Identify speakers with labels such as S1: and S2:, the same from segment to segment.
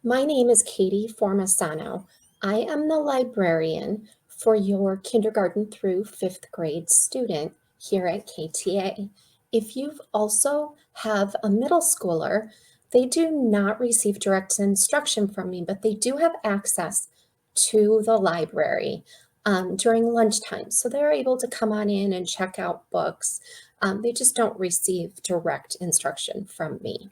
S1: My name is Katie Formasano. I am the librarian for your kindergarten through fifth grade student here at KTA. If you've also have a middle schooler, they do not receive direct instruction from me, but they do have access to the library during lunchtime. So they're able to come on in and check out books. They just don't receive direct instruction from me.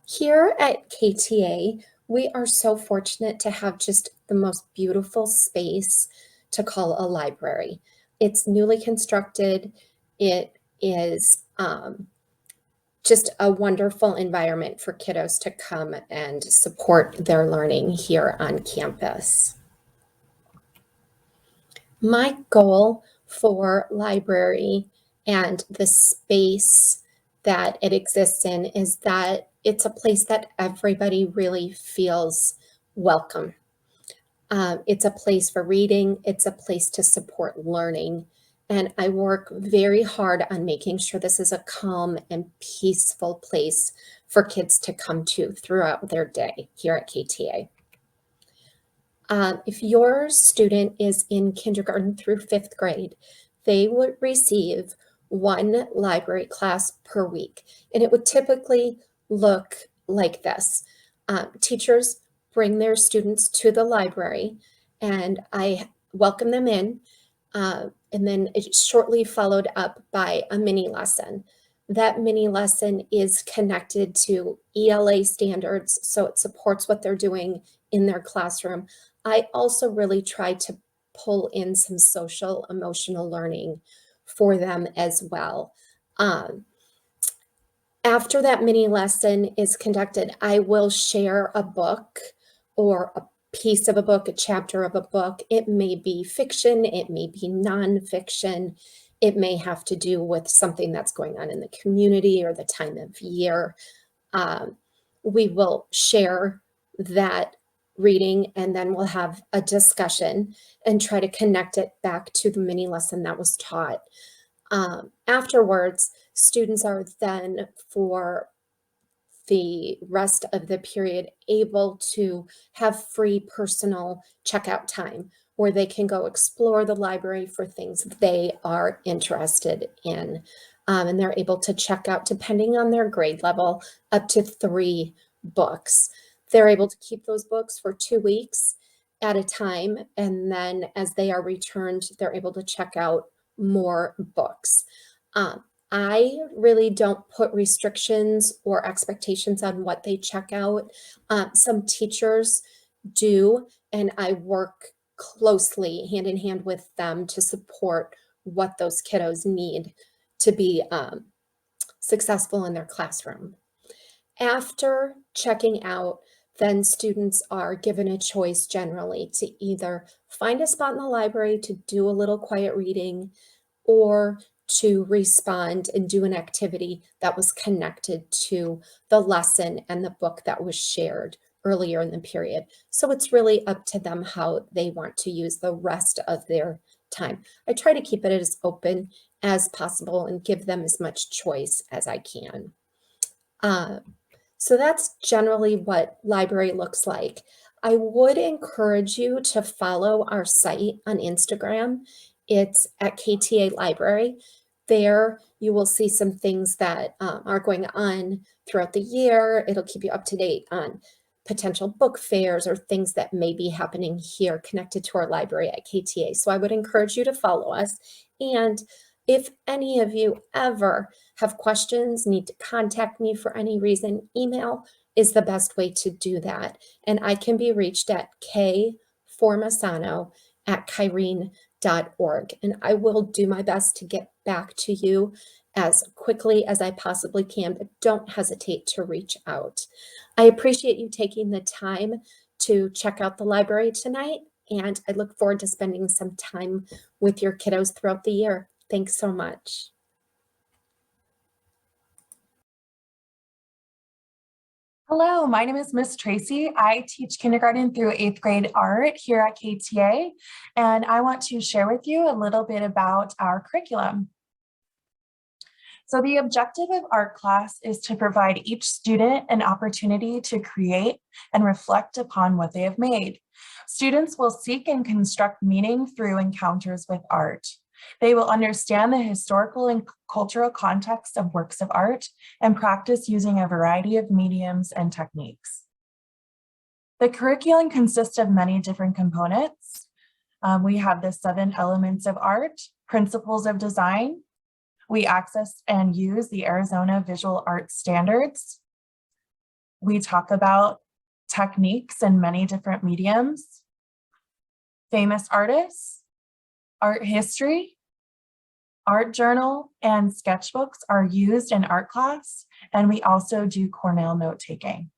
S1: Here at KTA, we are so fortunate to have just the most beautiful space to call a library. It's newly constructed. It is just a wonderful environment for kiddos to come and support their learning here on campus. My goal for library and the space that it exists in is that it's a place that everybody really feels welcome. It's a place for reading. It's a place to support learning. And I work very hard on making sure this is a calm and peaceful place for kids to come to throughout their day here at KTA. If your student is in kindergarten through fifth grade, they would receive one library class per week. And it would typically look like this. Teachers bring their students to the library and I welcome them in. And then it's shortly followed up by a mini lesson. That mini lesson is connected to ELA standards, so it supports what they're doing in their classroom. I also really try to pull in some social emotional learning for them as well. After that mini lesson is conducted, I will share a book or a piece of a book, a chapter of a book. It may be fiction, it may be nonfiction, it may have to do with something that's going on in the community or the time of year. We will share that reading and then we'll have a discussion and try to connect it back to the mini lesson that was taught. Afterwards, students are then for the rest of the period able to have free personal checkout time where they can go explore the library for things they are interested in. And they're able to check out, depending on their grade level, up to 3 books. They're able to keep those books for 2 weeks at a time. And then as they are returned, they're able to check out more books. I really don't put restrictions or expectations on what they check out. Some teachers do, and I work closely hand in hand with them to support what those kiddos need to be successful in their classroom. After checking out, then students are given a choice generally to either find a spot in the library to do a little quiet reading or to respond and do an activity that was connected to the lesson and the book that was shared earlier in the period. So it's really up to them how they want to use the rest of their time. I try to keep it as open as possible and give them as much choice as I can. So that's generally what library looks like. I would encourage you to follow our site on Instagram. It's at KTA Library. There you will see some things that are going on throughout the year. It'll keep you up to date on potential book fairs or things that may be happening here connected to our library at KTA. So I would encourage you to follow us. And if any of you ever have questions, need to contact me for any reason, email is the best way to do that. And I can be reached at kformasano@kyrene.org. And I will do my best to get back to you as quickly as I possibly can, but don't hesitate to reach out. I appreciate you taking the time to check out the library tonight, and I look forward to spending some time with your kiddos throughout the year. Thanks so much.
S2: Hello, my name is Miss Tracy. I teach kindergarten through 8th grade art here at KTA, and I want to share with you a little bit about our curriculum. So the objective of art class is to provide each student an opportunity to create and reflect upon what they have made. Students will seek and construct meaning through encounters with art. They will understand the historical and cultural context of works of art and practice using a variety of mediums and techniques. The curriculum consists of many different components. We have the 7 elements of art, principles of design. We access and use the Arizona Visual Arts Standards. We talk about techniques in many different mediums, famous artists, art history, art journal, and sketchbooks are used in art class, and we also do Cornell note-taking.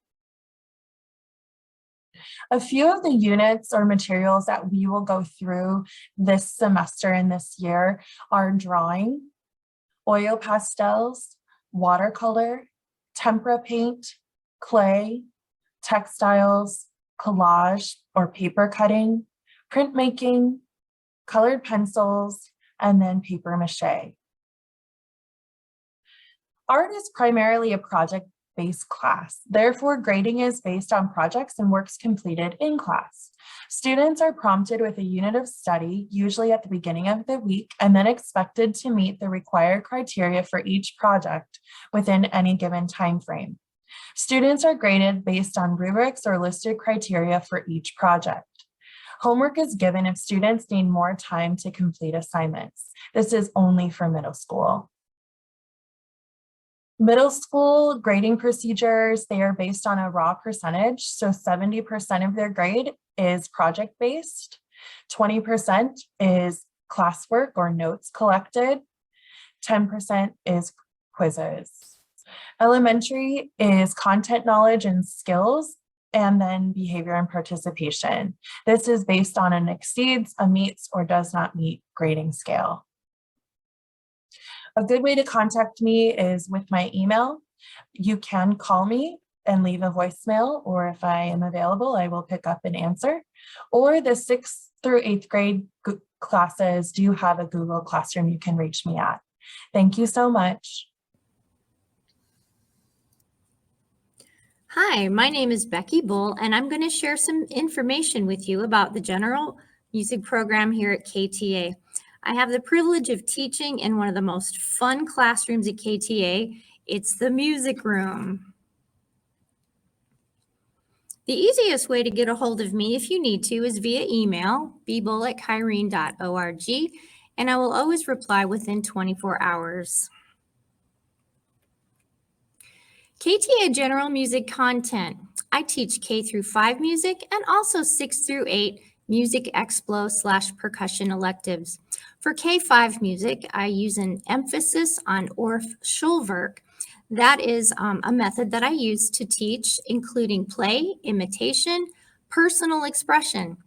S2: A few of the units or materials that we will go through this semester and this year are drawing, oil pastels, watercolor, tempera paint, clay, textiles, collage or paper cutting, printmaking, colored pencils, and then paper mache. Art is primarily a project-based class. Therefore, grading is based on projects and works completed in class. Students are prompted with a unit of study, usually at the beginning of the week, and then expected to meet the required criteria for each project within any given time frame. Students are graded based on rubrics or listed criteria for each project. Homework is given if students need more time to complete assignments. This is only for middle school. Middle school grading procedures, they are based on a raw percentage. So 70% of their grade is project-based, 20% is classwork or notes collected, 10% is quizzes. Elementary is content knowledge and skills, and then behavior and participation. This is based on an exceeds, a meets, or does not meet grading scale. A good way to contact me is with my email. You can call me and leave a voicemail, or if I am available, I will pick up and answer. Or the 6th through 8th grade classes do have a Google Classroom you can reach me at. Thank you so much.
S3: Hi, my name is Becky Bull, and I'm going to share some information with you about the general music program here at KTA. I have the privilege of teaching in one of the most fun classrooms at KTA. It's the music room. The easiest way to get a hold of me if you need to is via email, bbull@kyrene.org, and I will always reply within 24 hours. KTA General Music Content. I teach K through 5 music and also 6 through 8 music explo/percussion electives. For K5 music, I use an emphasis on Orff Schulwerk. That is a method that I use to teach, including play, imitation, personal expression.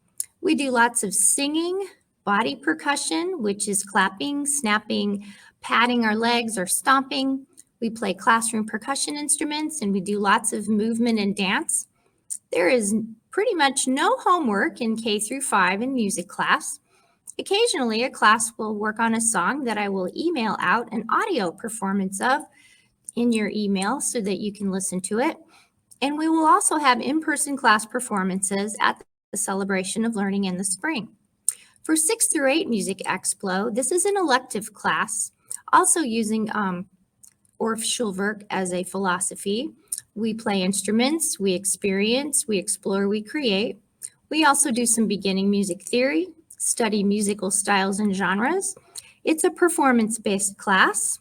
S3: We do lots of singing, body percussion, which is clapping, snapping, patting our legs, or stomping. We play classroom percussion instruments, and we do lots of movement and dance. There is pretty much no homework in K through 5 in music class. Occasionally, a class will work on a song that I will email out an audio performance of in your email so that you can listen to it. And we will also have in-person class performances at the Celebration of Learning in the spring. For 6 through 8 Music Explo, this is an elective class, also using Orff Schulwerk as a philosophy. We play instruments, we experience, we explore, we create. We also do some beginning music theory, study musical styles and genres. It's a performance-based class,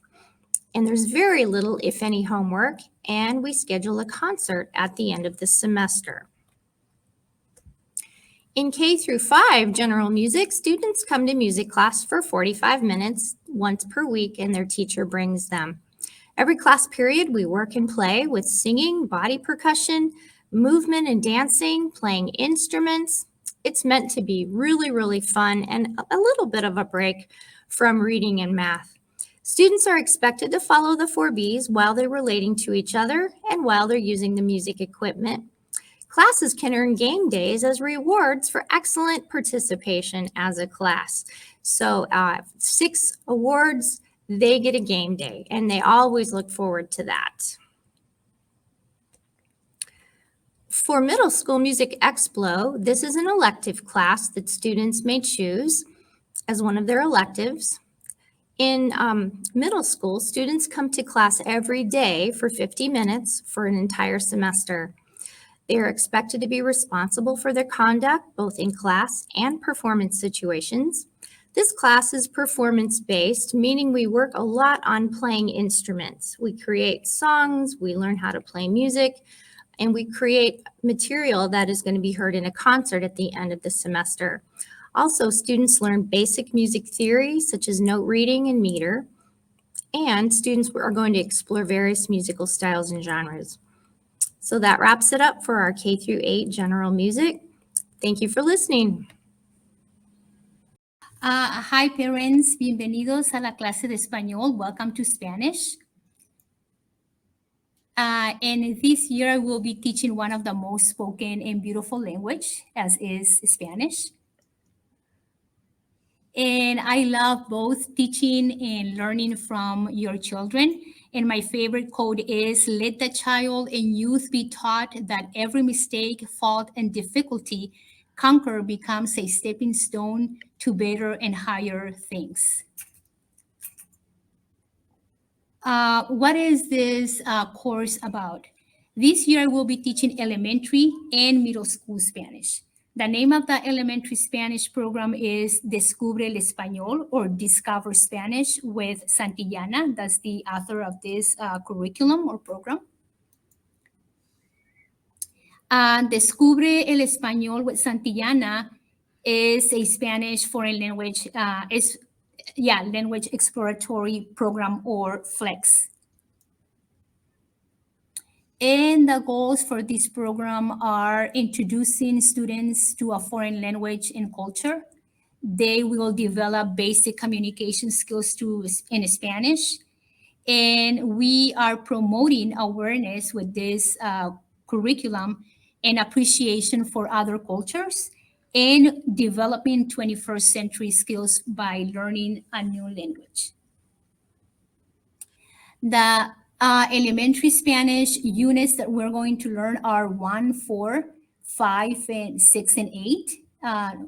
S3: and there's very little, if any, homework, and we schedule a concert at the end of the semester. In K through 5 general music, students come to music class for 45 minutes once per week, and their teacher brings them. Every class period, we work and play with singing, body percussion, movement and dancing, playing instruments. It's meant to be really, really fun and a little bit of a break from reading and math. Students are expected to follow the 4 Bs while they're relating to each other and while they're using the music equipment. Classes can earn game days as rewards for excellent participation as a class. So 6 awards they get a game day, and they always look forward to that. For middle school Music Explo, this is an elective class that students may choose as one of their electives. In middle school, students come to class every day for 50 minutes for an entire semester. They are expected to be responsible for their conduct, both in class and performance situations. This class is performance-based, meaning we work a lot on playing instruments. We create songs, we learn how to play music, and we create material that is going to be heard in a concert at the end of the semester. Also, students learn basic music theory, such as note reading and meter, and students are going to explore various musical styles and genres. So that wraps it up for our K through 8 general music. Thank you for listening.
S4: Hi parents, bienvenidos a la clase de español. Welcome to Spanish. And this year I will be teaching one of the most spoken and beautiful language, as is Spanish. And I love both teaching and learning from your children. And my favorite quote is, let the child and youth be taught that every mistake, fault, and difficulty conquer becomes a stepping stone to better and higher things. What is this course about? This year I will be teaching elementary and middle school Spanish. The name of the elementary Spanish program is Descubre el Español, or Discover Spanish with Santillana. That's the author of this curriculum or program. Descubre el Español with Santillana is a Spanish foreign language, language exploratory program, or FLEX. And the goals for this program are introducing students to a foreign language and culture. They will develop basic communication skills in Spanish. And we are promoting awareness with this curriculum and appreciation for other cultures, and developing 21st century skills by learning a new language. The elementary Spanish units that we're going to learn are 1, 4, 5, and 6, and 8.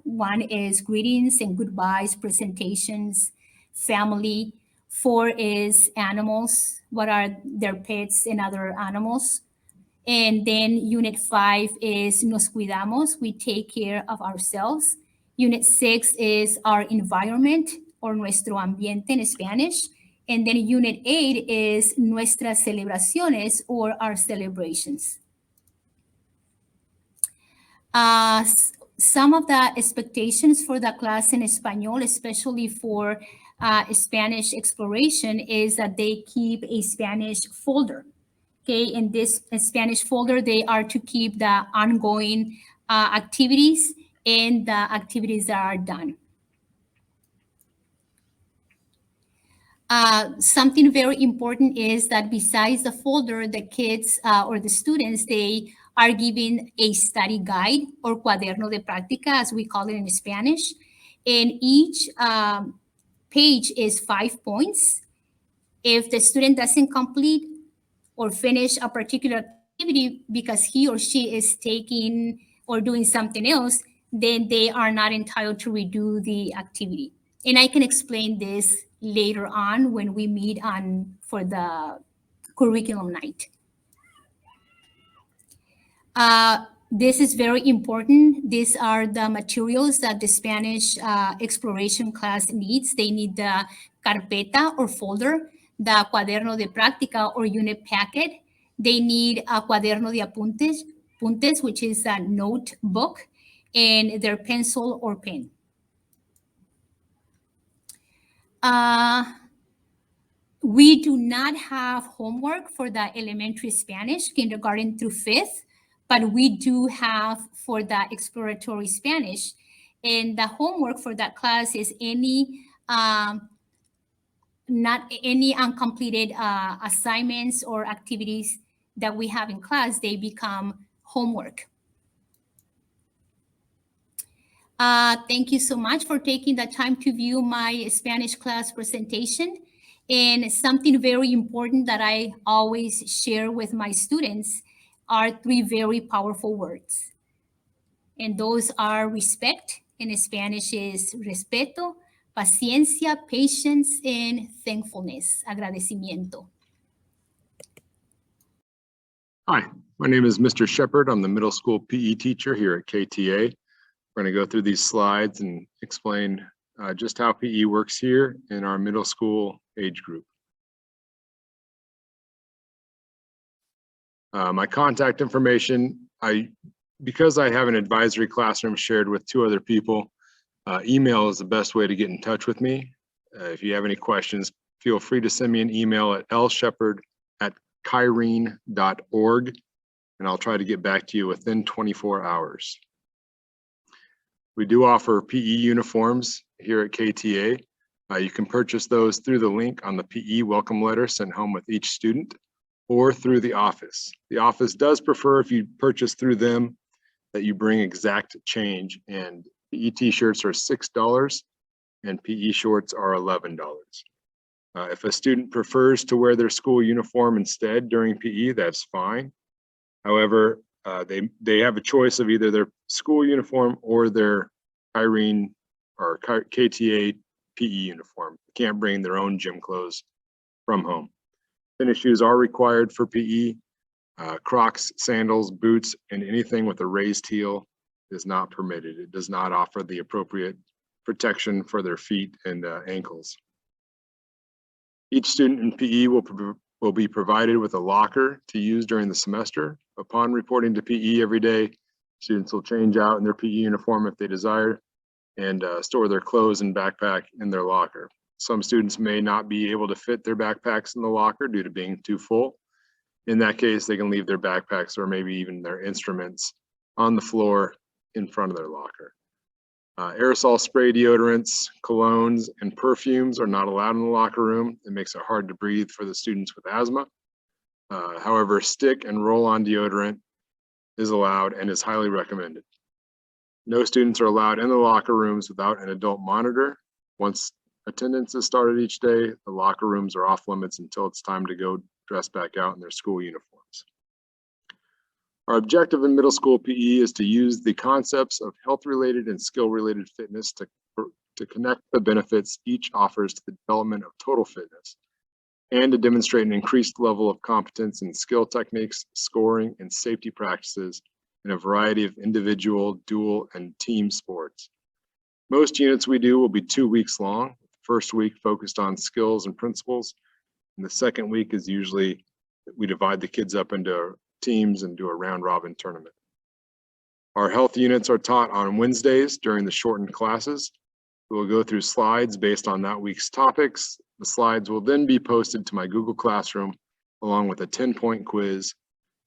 S4: 1 is greetings and goodbyes, presentations, family. 4 is animals, what are their pets and other animals. And then unit 5 is nos cuidamos, we take care of ourselves. Unit 6 is our environment, or nuestro ambiente in Spanish. And then unit 8 is nuestras celebraciones, or our celebrations. Some of the expectations for the class in Espanol, especially for Spanish exploration, is that they keep a Spanish folder. Okay, in this Spanish folder, they are to keep the ongoing activities and the activities that are done. Something very important is that besides the folder, the kids or the students, they are given a study guide, or cuaderno de práctica, as we call it in Spanish. And each page is 5 points. If the student doesn't complete or finish a particular activity because he or she is taking or doing something else, then they are not entitled to redo the activity. And I can explain this later on when we meet for the curriculum night. This is very important. These are the materials that the Spanish exploration class needs. They need the carpeta or folder, the cuaderno de práctica or unit packet. They need a cuaderno de apuntes, which is a notebook, and their pencil or pen. We do not have homework for the elementary Spanish, kindergarten through 5th, but we do have for the exploratory Spanish. And the homework for that class is not any uncompleted assignments or activities that we have in class, they become homework. Thank you so much for taking the time to view my Spanish class presentation. And something very important that I always share with my students are three very powerful words. And those are respect, in Spanish is respeto, paciencia, patience, and thankfulness, agradecimiento.
S5: Hi, my name is Mr. Shepard. I'm the middle school PE teacher here at KTA. We're going to go through these slides and explain just how PE works here in our middle school age group. My contact information, because I have an advisory classroom shared with 2 other people, email is the best way to get in touch with me. If you have any questions, feel free to send me an email at lshepard@kyrene.org, and I'll try to get back to you within 24 hours. We do offer PE uniforms here at KTA. You can purchase those through the link on the PE welcome letter sent home with each student, or through the office. The office does prefer, if you purchase through them, that you bring exact change, and PE t-shirts are $6 and PE shorts are $11. If a student prefers to wear their school uniform instead during PE, that's fine. However, they have a choice of either their school uniform or their Kyrene or KTA PE uniform. They can't bring their own gym clothes from home. Tennis shoes are required for PE. Crocs, sandals, boots, and anything with a raised heel is not permitted. It does not offer the appropriate protection for their feet and ankles. Each student in PE will be provided with a locker to use during the semester. Upon reporting to PE every day, students will change out in their PE uniform if they desire and store their clothes and backpack in their locker. Some students may not be able to fit their backpacks in the locker due to being too full. In that case, they can leave their backpacks or maybe even their instruments on the floor in front of their locker. Aerosol spray deodorants, colognes, and perfumes are not allowed in the locker room. It makes it hard to breathe for the students with asthma. However, stick and roll-on deodorant is allowed and is highly recommended. No students are allowed in the locker rooms without an adult monitor. Once attendance is started each day, the locker rooms are off limits until it's time to go dress back out in their school uniforms. Our objective in middle school PE is to use the concepts of health-related and skill-related fitness to connect the benefits each offers to the development of total fitness, and to demonstrate an increased level of competence in skill techniques, scoring, and safety practices in a variety of individual, dual, and team sports. Most units we do will be 2 weeks long. The first week focused on skills and principles, and the second week is usually we divide the kids up into teams and do a round robin tournament. Our health units are taught on Wednesdays during the shortened classes. We'll go through slides based on that week's topics. The slides will then be posted to my Google Classroom along with a 10-point quiz.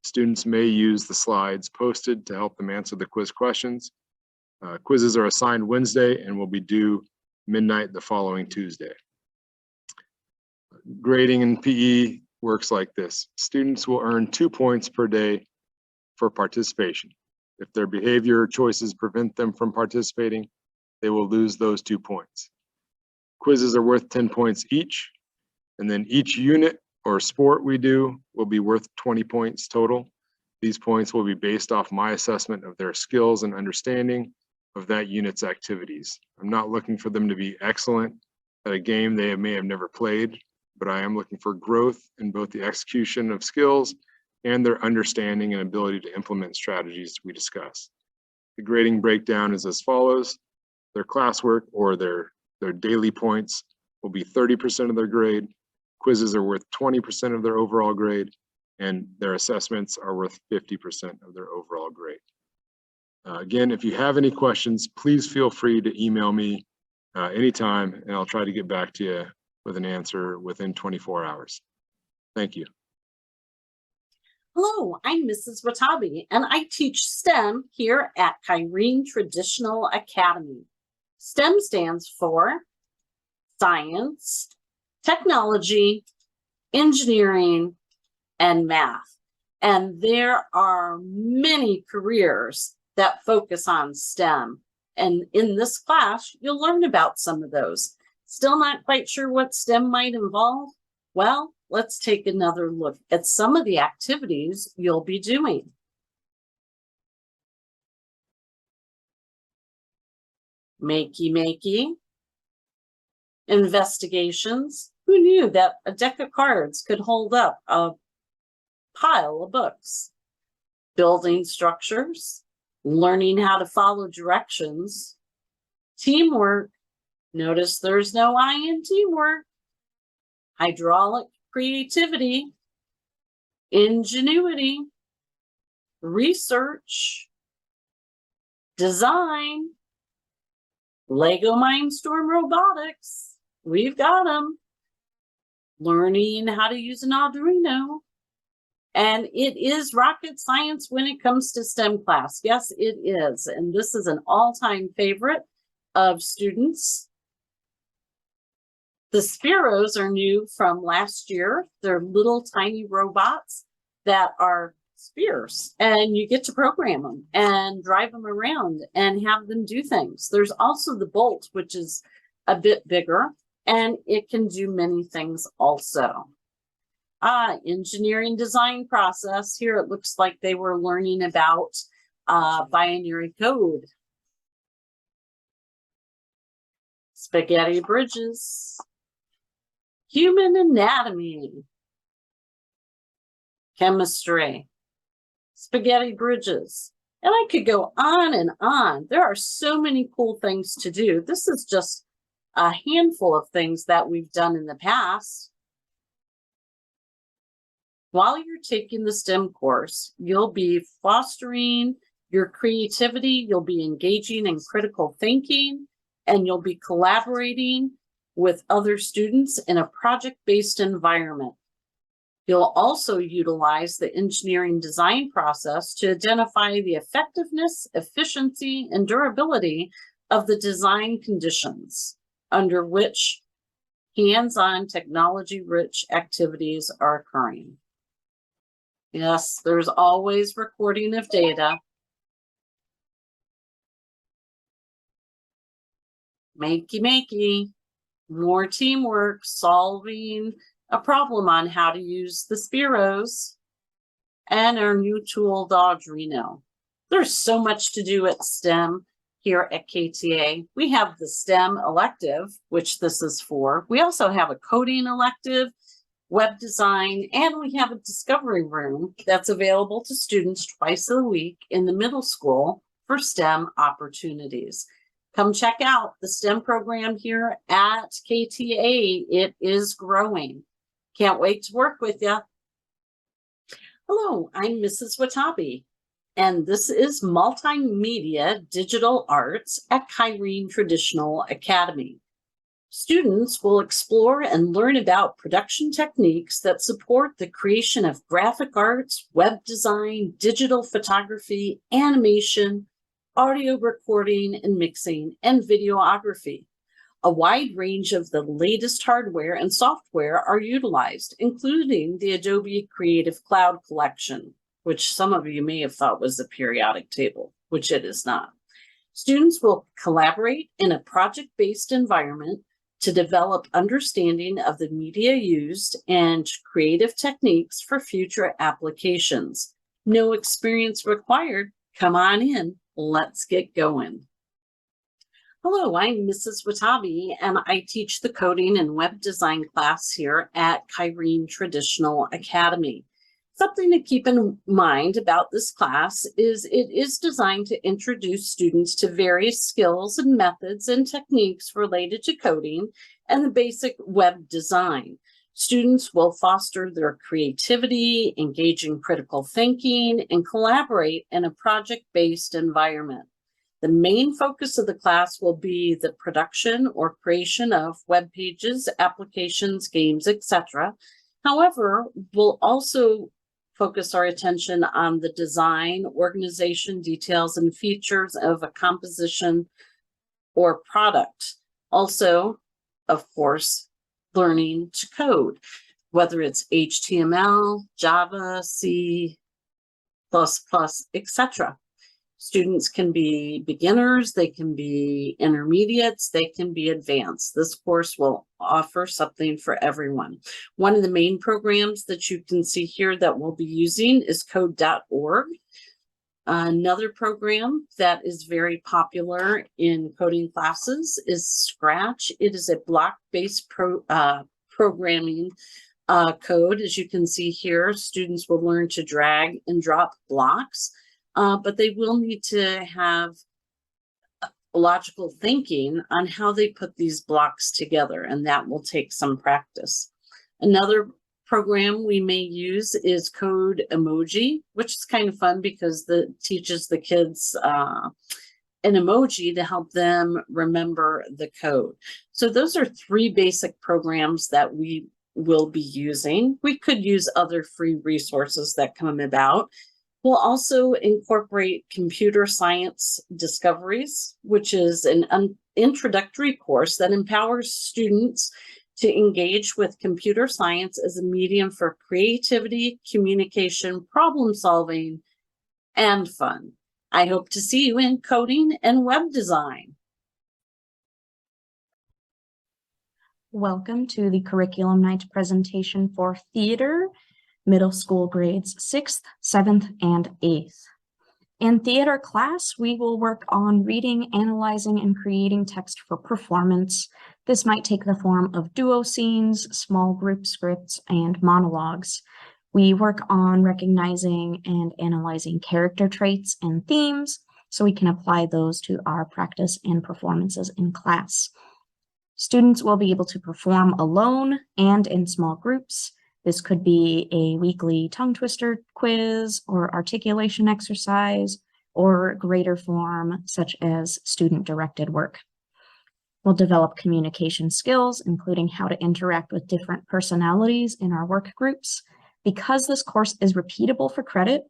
S5: Students may use the slides posted to help them answer the quiz questions. Quizzes are assigned Wednesday and will be due midnight the following Tuesday. Grading in PE works like this. Students will earn 2 points per day for participation. If their behavior choices prevent them from participating, they will lose those 2 points. Quizzes are worth 10 points each, and then each unit or sport we do will be worth 20 points total. These points will be based off my assessment of their skills and understanding of that unit's activities. I'm not looking for them to be excellent at a game they may have never played, but I am looking for growth in both the execution of skills and their understanding and ability to implement strategies we discuss. The grading breakdown is as follows. Their classwork or their daily points will be 30% of their grade. Quizzes are worth 20% of their overall grade, and their assessments are worth 50% of their overall grade. Again, if you have any questions, please feel free to email me anytime, and I'll try to get back to you with an answer within 24 hours. Thank you.
S6: Hello, I'm Mrs. Watabe, and I teach STEM here at Kyrene Traditional Academy. STEM stands for science, technology, engineering, and math. And there are many careers that focus on STEM. And in this class, you'll learn about some of those. Still not quite sure what STEM might involve? Well, let's take another look at some of the activities you'll be doing. Makey, investigations. Who knew that a deck of cards could hold up a pile of books? Building structures, learning how to follow directions, teamwork. Notice there's no I in teamwork. Hydraulic creativity, ingenuity, research, design, Lego Mindstorm robotics. We've got them. Learning how to use an Arduino. And it is rocket science when it comes to STEM class. Yes, it is. And this is an all-time favorite of students. The Spiros are new from last year. They're little tiny robots that are spheres, and you get to program them and drive them around and have them do things. There's also the Bolt, which is a bit bigger, and it can do many things also. Engineering design process. Here it looks like they were learning about binary code. Spaghetti bridges. Human anatomy. Chemistry. Spaghetti bridges. And I could go on and on. There are so many cool things to do. This is just a handful of things that we've done in the past. While you're taking the STEM course, you'll be fostering your creativity, you'll be engaging in critical thinking, and you'll be collaborating with other students in a project-based environment. You'll also utilize the engineering design process to identify the effectiveness, efficiency, and durability of the design conditions under which hands-on technology-rich activities are occurring. Yes, there's always recording of data. Makey, more teamwork, solving a problem on how to use the Spiros, and our new tool, the Arduino. There's so much to do at STEM here at KTA. We have the STEM elective, which this is for. We also have a coding elective, web design, and we have a discovery room that's available to students twice a week in the middle school for STEM opportunities. Come check out the STEM program here at KTA. It is growing. Can't wait to work with you. Hello, I'm Mrs. Watabe, and this is Multimedia Digital Arts at Kyrene Traditional Academy. Students will explore and learn about production techniques that support the creation of graphic arts, web design, digital photography, animation, audio recording and mixing, and videography. A wide range of the latest hardware and software are utilized, including the Adobe Creative Cloud Collection, which some of you may have thought was a periodic table, which it is not. Students will collaborate in a project-based environment to develop understanding of the media used and creative techniques for future applications. No experience required. Come on in. Let's get going. Hello, I'm Mrs. Watabe, and I teach the coding and web design class here at Kyrene Traditional Academy. Something to keep in mind about this class is it is designed to introduce students to various skills and methods and techniques related to coding and the basic web design. Students will foster their creativity, engage in critical thinking, and collaborate in a project-based environment. The main focus of the class will be the production or creation of web pages, applications, games, etc. However, we'll also focus our attention on the design, organization, details, and features of a composition or product. Also, of course, learning to code, whether it's HTML, Java, C++, etc. Students can be beginners, they can be intermediates, they can be advanced. This course will offer something for everyone. One of the main programs that you can see here that we'll be using is code.org. Another program that is very popular in coding classes is Scratch. It is a block-based programming code. As you can see here, students will learn to drag and drop blocks, but they will need to have logical thinking on how they put these blocks together, and that will take some practice. Another program we may use is Code Emoji, which is kind of fun because it teaches the kids an emoji to help them remember the code. So those are 3 basic programs that we will be using. We could use other free resources that come about. We'll also incorporate computer science discoveries, which is an introductory course that empowers students to engage with computer science as a medium for creativity, communication, problem solving, and fun. I hope to see you in coding and web design.
S7: Welcome to the Curriculum Night presentation for theater, middle school grades 6th, 7th, and 8th. In theater class, we will work on reading, analyzing, and creating text for performance. This might take the form of duo scenes, small group scripts, and monologues. We work on recognizing and analyzing character traits and themes, so we can apply those to our practice and performances in class. Students will be able to perform alone and in small groups. This could be a weekly tongue twister quiz or articulation exercise, or greater form such as student-directed work. We'll develop communication skills, including how to interact with different personalities in our work groups. Because this course is repeatable for credit,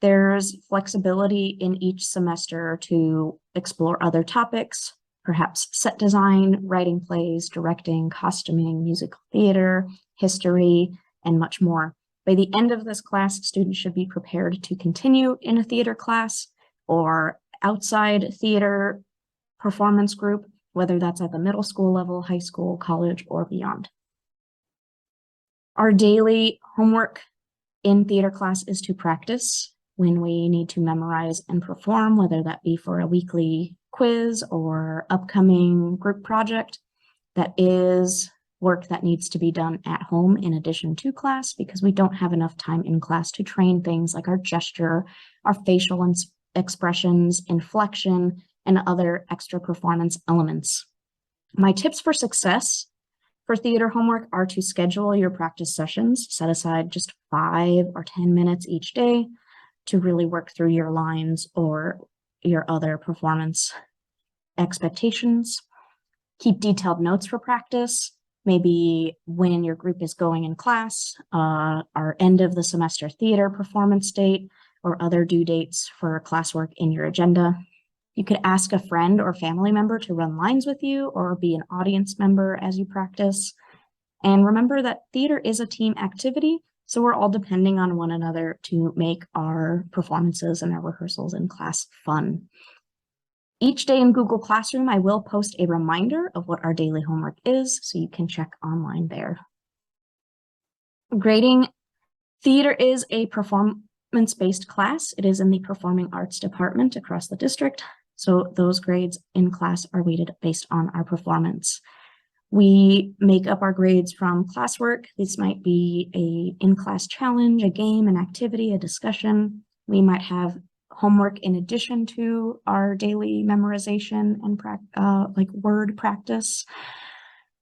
S7: there's flexibility in each semester to explore other topics, perhaps set design, writing plays, directing, costuming, musical theater, history, and much more. By the end of this class, students should be prepared to continue in a theater class or outside theater performance group, whether that's at the middle school level, high school, college, or beyond. Our daily homework in theater class is to practice when we need to memorize and perform, whether that be for a weekly quiz or upcoming group project. That is work that needs to be done at home in addition to class, because we don't have enough time in class to train things like our gesture, our facial expressions, inflection, and other extra performance elements. My tips for success for theater homework are to schedule your practice sessions, set aside just 5 or 10 minutes each day to really work through your lines or your other performance expectations. Keep detailed notes for practice. Maybe when your group is going in class, our end of the semester theater performance date, or other due dates for classwork in your agenda. You could ask a friend or family member to run lines with you or be an audience member as you practice. And remember that theater is a team activity, so we're all depending on one another to make our performances and our rehearsals in class fun. Each day in Google Classroom, I will post a reminder of what our daily homework is, so you can check online there. Grading. Theater is a performance-based class. It is in the Performing Arts department across the district, so those grades in class are weighted based on our performance. We make up our grades from classwork. This might be a in-class challenge, a game, an activity, a discussion. We might have homework in addition to our daily memorization and like word practice.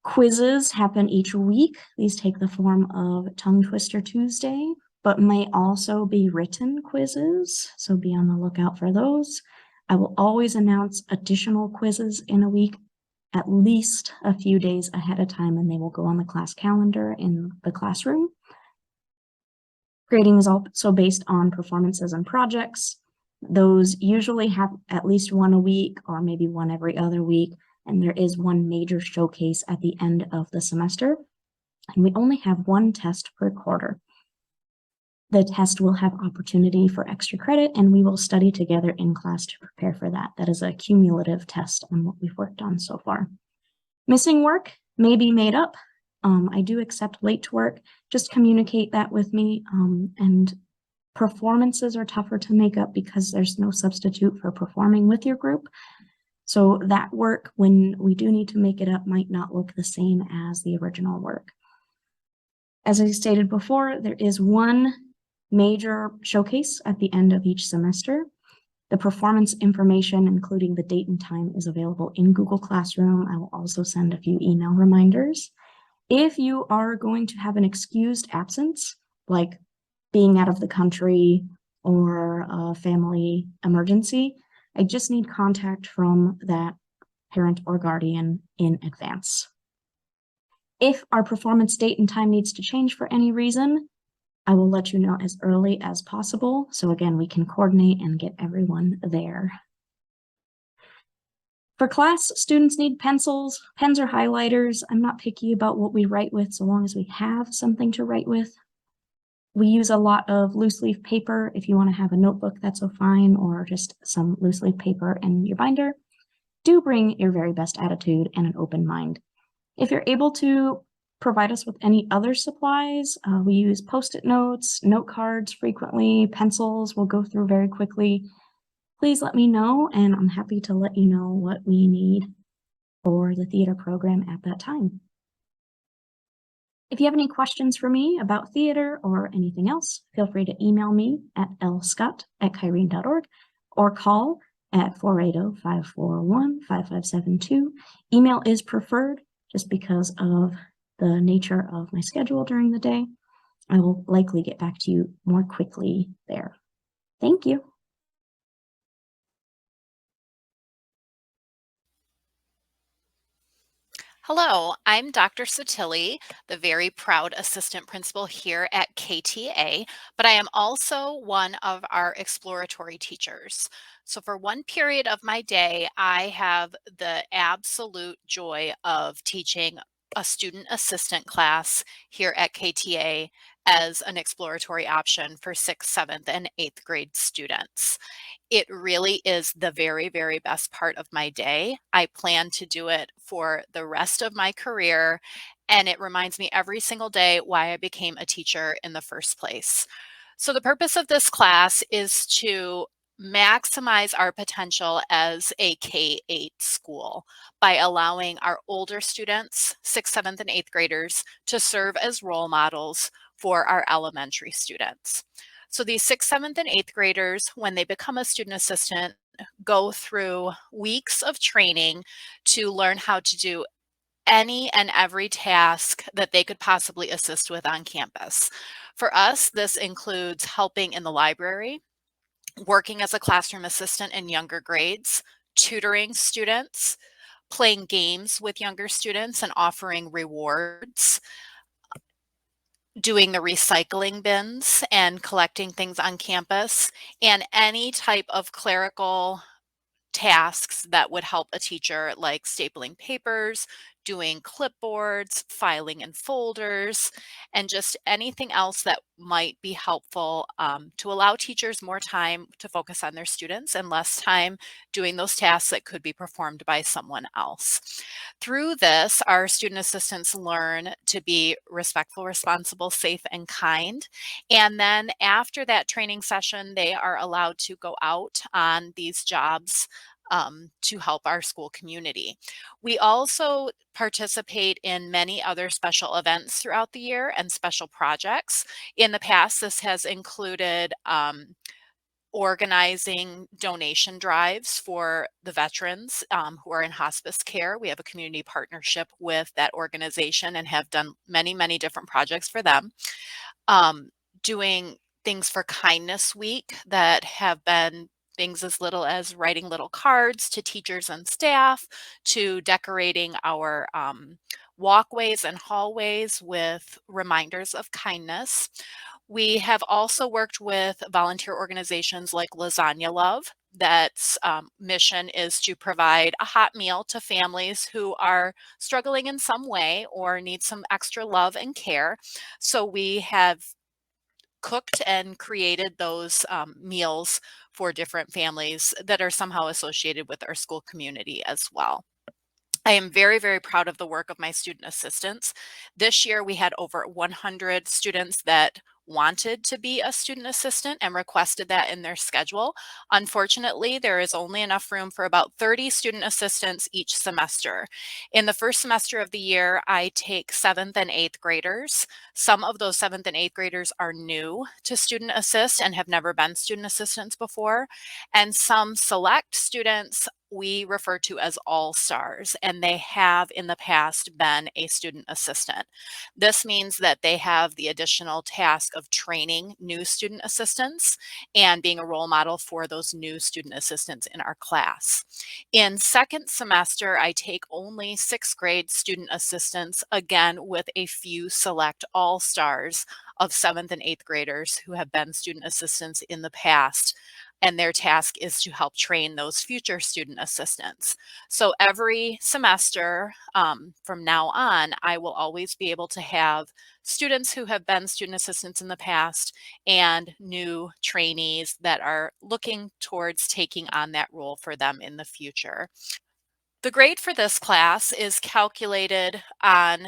S7: Quizzes happen each week. These take the form of Tongue Twister Tuesday, but may also be written quizzes, so be on the lookout for those. I will always announce additional quizzes in a week, at least a few days ahead of time, and they will go on the class calendar in the classroom. Grading is also based on performances and projects. Those usually have at least one a week or maybe one every other week, and there is one major showcase at the end of the semester, and we only have one test per quarter. The test will have opportunity for extra credit, and we will study together in class to prepare for that. That is a cumulative test on what we've worked on so far. Missing work may be made up. I do accept late work. Just communicate that with me. And performances are tougher to make up because there's no substitute for performing with your group. So that work, when we do need to make it up, might not look the same as the original work. As I stated before, there is one major showcase at the end of each semester. The performance information, including the date and time, is available in Google Classroom. I will also send a few email reminders. If you are going to have an excused absence, like being out of the country or a family emergency, I just need contact from that parent or guardian in advance. If our performance date and time needs to change for any reason, I will let you know as early as possible. So again, we can coordinate and get everyone there. For class, students need pencils, pens or highlighters. I'm not picky about what we write with so long as we have something to write with. We use a lot of loose leaf paper. If you want to have a notebook, that's so fine, or just some loose leaf paper in your binder. Do bring your very best attitude and an open mind. If you're able to provide us with any other supplies, we use Post-it notes, note cards frequently, pencils we'll go through very quickly. Please let me know, and I'm happy to let you know what we need for the theater program at that time. If you have any questions for me about theater or anything else, feel free to email me at lscott@kyrene.org or call at 480-541-5572. Email is preferred just because of the nature of my schedule during the day. I will likely get back to you more quickly there. Thank you.
S8: Hello, I'm Dr. Sotilli, the very proud assistant principal here at KTA, but I am also one of our exploratory teachers. So for one period of my day, I have the absolute joy of teaching a student assistant class here at KTA as an exploratory option for 6th, 7th, and 8th grade students. It really is the very, very best part of my day. I plan to do it for the rest of my career, and it reminds me every single day why I became a teacher in the first place. So the purpose of this class is to maximize our potential as a K-8 school by allowing our older students, 6th, 7th, and 8th graders, to serve as role models for our elementary students. So these 6th, 7th, and 8th graders, when they become a student assistant, go through weeks of training to learn how to do any and every task that they could possibly assist with on campus. For us, this includes helping in the library, working as a classroom assistant in younger grades, tutoring students, playing games with younger students and offering rewards, doing the recycling bins and collecting things on campus, and any type of clerical tasks that would help a teacher, like stapling papers, doing clipboards, filing in folders, and just anything else that might be helpful to allow teachers more time to focus on their students and less time doing those tasks that could be performed by someone else. Through this, our student assistants learn to be respectful, responsible, safe, and kind. And then after that training session, they are allowed to go out on these jobs to help our school community. We also participate in many other special events throughout the year and special projects. In the past, this has included organizing donation drives for the veterans who are in hospice care. We have a community partnership with that organization and have done many, many different projects for them. Doing things for Kindness Week that have been things as little as writing little cards to teachers and staff, to decorating our walkways and hallways with reminders of kindness. We have also worked with volunteer organizations like Lasagna Love. That's mission is to provide a hot meal to families who are struggling in some way or need some extra love and care. So we have cooked and created those meals for different families that are somehow associated with our school community as well. I am very, very proud of the work of my student assistants. This year, we had over 100 students that wanted to be a student assistant and requested that in their schedule. Unfortunately, there is only enough room for about 30 student assistants each semester. In the first semester of the year, I take 7th and 8th graders. Some of those 7th and 8th graders are new to student assist and have never been student assistants before. And some select students we refer to as all-stars, and they have in the past been a student assistant. This means that they have the additional task of training new student assistants and being a role model for those new student assistants in our class. In second semester, I take only 6th grade student assistants, again with a few select all-stars of 7th and 8th graders who have been student assistants in the past, and their task is to help train those future student assistants. So every semester from now on, I will always be able to have students who have been student assistants in the past and new trainees that are looking towards taking on that role for them in the future. The grade for this class is calculated on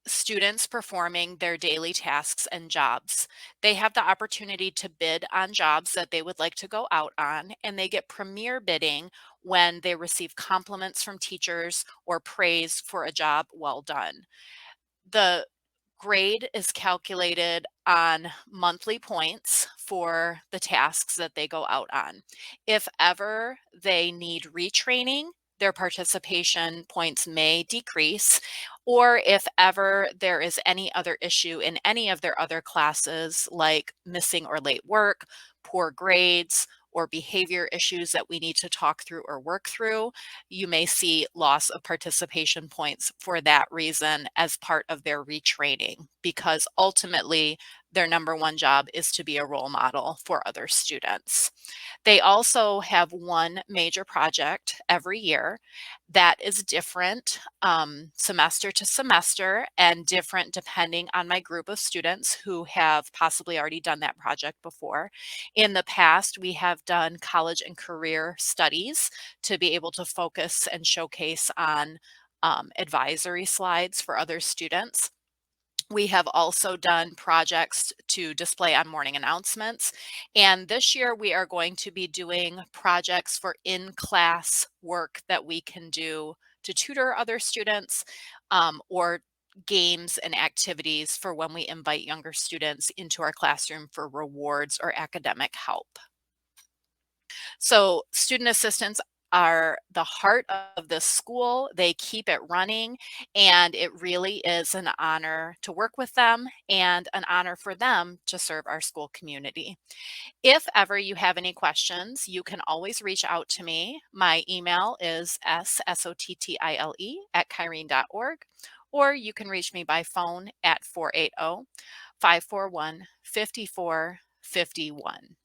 S8: students performing their daily tasks and jobs. They have the opportunity to bid on jobs that they would like to go out on, and they get premier bidding when they receive compliments from teachers or praise for a job well done. The grade is calculated on monthly points for the tasks that they go out on. If ever they need retraining, their participation points may decrease, or if ever there is any other issue in any of their other classes, like missing or late work, poor grades, or behavior issues that we need to talk through or work through, you may see loss of participation points for that reason as part of their retraining, because ultimately their number one job is to be a role model for other students. They also have one major project every year that is different semester to semester and different depending on my group of students who have possibly already done that project before. In the past, we have done college and career studies to be able to focus and showcase on advisory slides for other students. We have also done projects to display on morning announcements. And this year we are going to be doing projects for in-class work that we can do to tutor other students or games and activities for when we invite younger students into our classroom for rewards or academic help. So student assistants are the heart of the school. They keep it running, and it really is an honor to work with them and an honor for them to serve our school community. If ever you have any questions, you can always reach out to me. My email is ssottile@kyrene.org, or you can reach me by phone at 480-541-5451.